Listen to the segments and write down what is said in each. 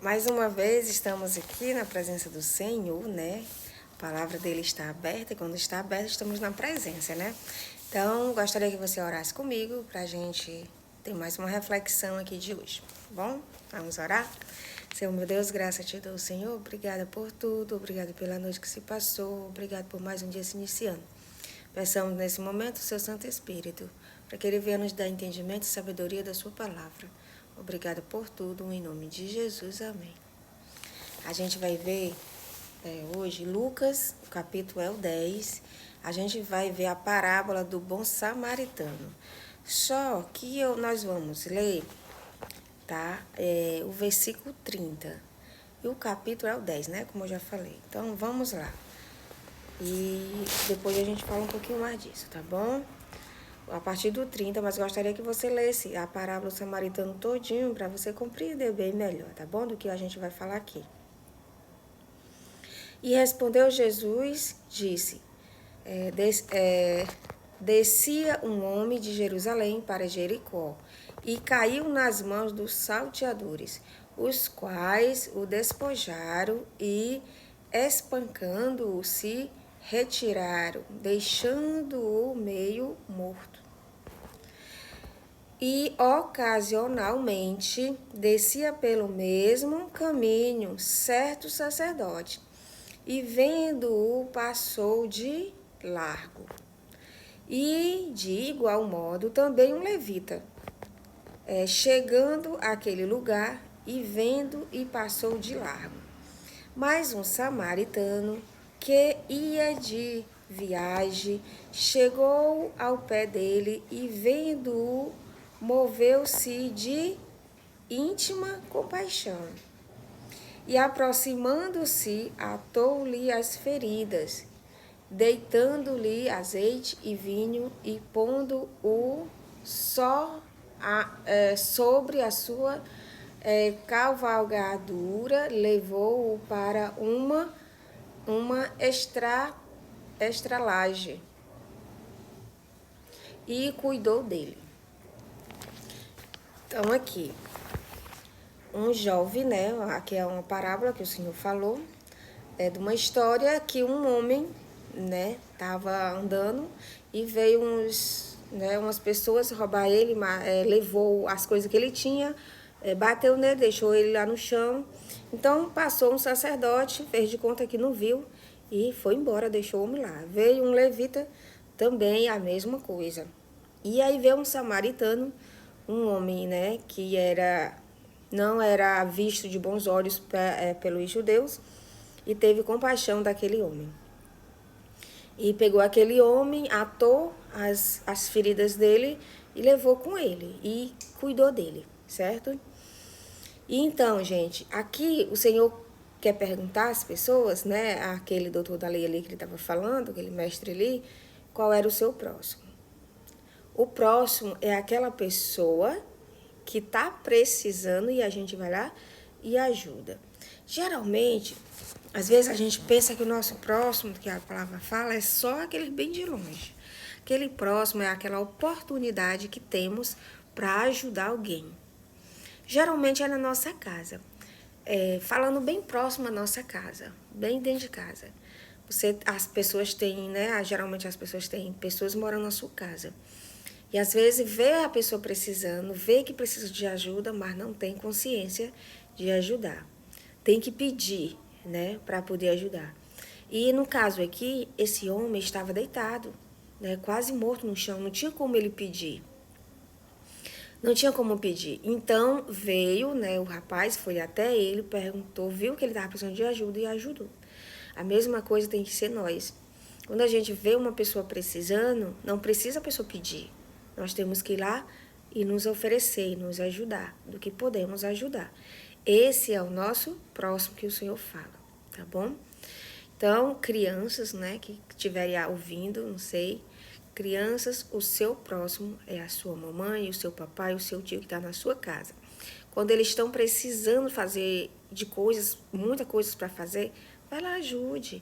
Mais uma vez estamos aqui na presença do Senhor, né? A palavra dele está aberta e quando está aberta estamos na presença, né? Então, gostaria que você orasse comigo para a gente ter mais uma reflexão aqui de hoje, tá bom? Vamos orar? Senhor, meu Deus, graça te dou, Senhor. Obrigada por tudo, obrigada pela noite que se passou, obrigado por mais um dia se iniciando. Peçamos nesse momento o seu Santo Espírito, para que ele venha nos dar entendimento e sabedoria da sua palavra. Obrigada por tudo, em nome de Jesus, amém. A gente vai ver hoje Lucas, o capítulo é o 10. A gente vai ver a parábola do bom samaritano. Só que nós vamos ler, tá? O versículo 30. E o capítulo é o 10, né? Como eu já falei. Então, vamos lá. E depois a gente fala um pouquinho mais disso, tá bom? A partir do 30, mas gostaria que você lesse a parábola do samaritano todinho para você compreender bem melhor, tá bom? Do que a gente vai falar aqui. E respondeu Jesus, disse, descia um homem de Jerusalém para Jericó e caiu nas mãos dos salteadores, os quais o despojaram e, espancando-o, se retiraram, deixando-o meio morto. E ocasionalmente descia pelo mesmo caminho certo sacerdote, e vendo-o passou de largo. E de igual modo também um levita, chegando àquele lugar e vendo e passou de largo. Mas um samaritano que ia de viagem chegou ao pé dele e vendo-o moveu-se de íntima compaixão. E aproximando-se, atou-lhe as feridas, deitando-lhe azeite e vinho e pondo-o sobre a sua cavalgadura, levou-o para uma estralagem e cuidou dele. Então, aqui, um jovem, né? Aqui é uma parábola que o Senhor falou, de uma história que um homem, né, estava andando e veio umas pessoas roubar ele, levou as coisas que ele tinha, bateu nele, deixou ele lá no chão. Então passou um sacerdote, fez de conta que não viu e foi embora, deixou o homem lá. Veio um levita, também a mesma coisa. E aí veio um samaritano, um homem, né, que não era visto de bons olhos pelos judeus, e teve compaixão daquele homem. E pegou aquele homem, atou as feridas dele e levou com ele e cuidou dele, certo? E então, gente, aqui o Senhor quer perguntar às pessoas, né, aquele doutor da lei ali que ele estava falando, aquele mestre ali, qual era o seu próximo. O próximo é aquela pessoa que está precisando e a gente vai lá e ajuda. Geralmente, às vezes a gente pensa que o nosso próximo, que a palavra fala, é só aquele bem de longe. Aquele próximo é aquela oportunidade que temos para ajudar alguém. Geralmente é na nossa casa, falando bem próximo à nossa casa, bem dentro de casa. As pessoas têm, né? Geralmente as pessoas têm pessoas morando na sua casa. E às vezes vê a pessoa precisando, vê que precisa de ajuda, mas não tem consciência de ajudar. Tem que pedir, né, para poder ajudar. E no caso aqui, esse homem estava deitado, né, quase morto no chão, não tinha como ele pedir. Não tinha como pedir. Então veio, né, o rapaz foi até ele, perguntou, viu que ele estava precisando de ajuda e ajudou. A mesma coisa tem que ser nós. Quando a gente vê uma pessoa precisando, não precisa a pessoa pedir. Nós temos que ir lá e nos oferecer e nos ajudar, do que podemos ajudar. Esse é o nosso próximo que o Senhor fala, tá bom? Então, crianças, né, que estiverem ouvindo, não sei, crianças, o seu próximo é a sua mamãe, o seu papai, o seu tio que está na sua casa. Quando eles estão precisando fazer de coisas, muitas coisas para fazer, vai lá, ajude.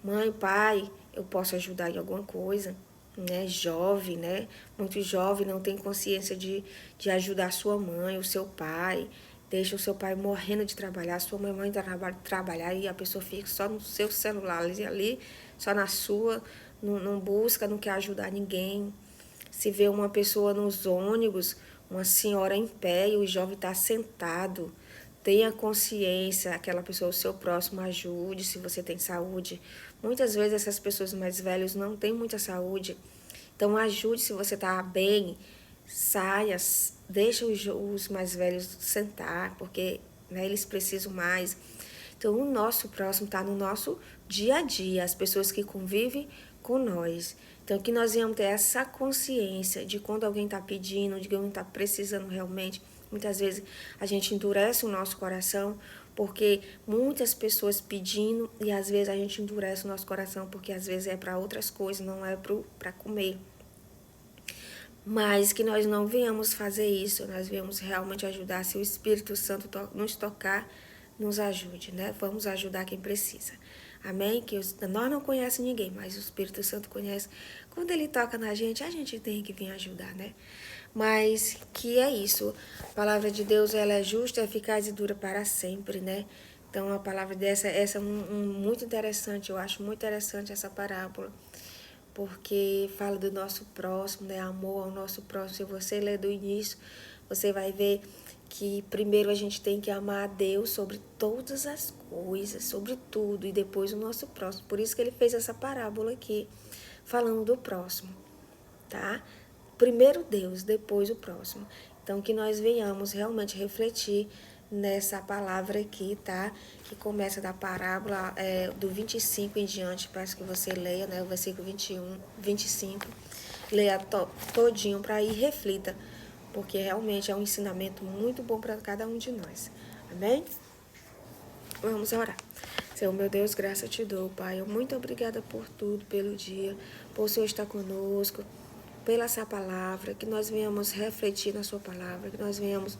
Mãe, pai, eu posso ajudar em alguma coisa, né? Jovem, né? Muito jovem não tem consciência de ajudar a sua mãe, o seu pai. deixa o seu pai morrendo de trabalhar, sua mãe trabalhar e a pessoa fica só no seu celular ali, só na sua, não busca, não quer ajudar ninguém. Se vê uma pessoa nos ônibus, uma senhora em pé e o jovem está sentado, tenha consciência, aquela pessoa, o seu próximo, ajude se você tem saúde. Muitas vezes essas pessoas mais velhas não têm muita saúde, então ajude se você está bem, saia, deixa os mais velhos sentar, porque né, eles precisam mais. Então o nosso próximo está no nosso dia a dia, as pessoas que convivem com nós. Então que nós venhamos ter essa consciência de quando alguém está pedindo, de alguém está precisando realmente. Muitas vezes a gente endurece o nosso coração porque muitas pessoas pedindo e às vezes a gente endurece o nosso coração porque às vezes é para outras coisas, não é para comer. Mas que nós não venhamos fazer isso, nós venhamos realmente ajudar. Se o Espírito Santo nos tocar, nos ajude, né? Vamos ajudar quem precisa. Amém? Que nós não conhecemos ninguém, mas o Espírito Santo conhece. Quando ele toca na gente, a gente tem que vir ajudar, né? Mas que é isso. A palavra de Deus, ela é justa, eficaz e dura para sempre, né? Então, a palavra essa é muito interessante. Eu acho muito interessante essa parábola, porque fala do nosso próximo, né? Amor ao nosso próximo. Se você ler do início, você vai ver que primeiro a gente tem que amar a Deus sobre todas as coisas, sobre tudo, e depois o nosso próximo. Por isso que ele fez essa parábola aqui, falando do próximo, tá? Primeiro Deus, depois o próximo. Então, que nós venhamos realmente refletir nessa palavra aqui, tá? Que começa da parábola do 25 em diante, peço que você leia, né? O versículo 21, 25. Leia todinho para ir reflita, porque realmente é um ensinamento muito bom para cada um de nós. Amém? Vamos orar. Senhor, meu Deus, graça te dou, Pai. Eu muito obrigada por tudo, pelo dia, por o Senhor estar conosco, pela essa palavra, que nós venhamos refletir na sua palavra, que nós venhamos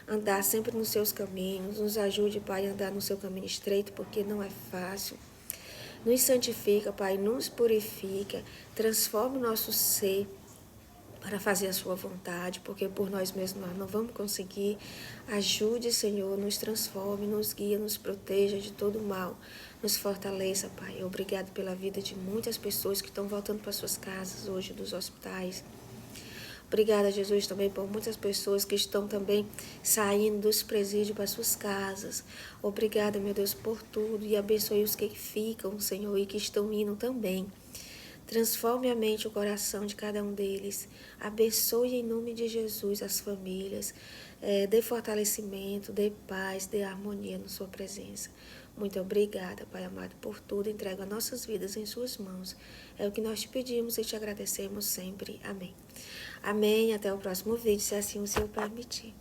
andar sempre nos seus caminhos. Nos ajude, Pai, a andar no seu caminho estreito, porque não é fácil. Nos santifica, Pai, nos purifica, transforma o nosso ser para fazer a sua vontade, porque por nós mesmos nós não vamos conseguir. Ajude, Senhor, nos transforme, nos guia, nos proteja de todo mal, nos fortaleça, Pai. Obrigado pela vida de muitas pessoas que estão voltando para suas casas hoje, dos hospitais. Obrigada, Jesus, também por muitas pessoas que estão também saindo dos presídios para suas casas. Obrigada, meu Deus, por tudo, e abençoe os que ficam, Senhor, e que estão indo também. Transforme a mente e o coração de cada um deles. Abençoe em nome de Jesus as famílias. Dê fortalecimento, dê paz, dê harmonia na sua presença. Muito obrigada, Pai amado, por tudo. Entrego as nossas vidas em suas mãos. É o que nós te pedimos e te agradecemos sempre. Amém. Amém. Até o próximo vídeo, se assim o Senhor permitir.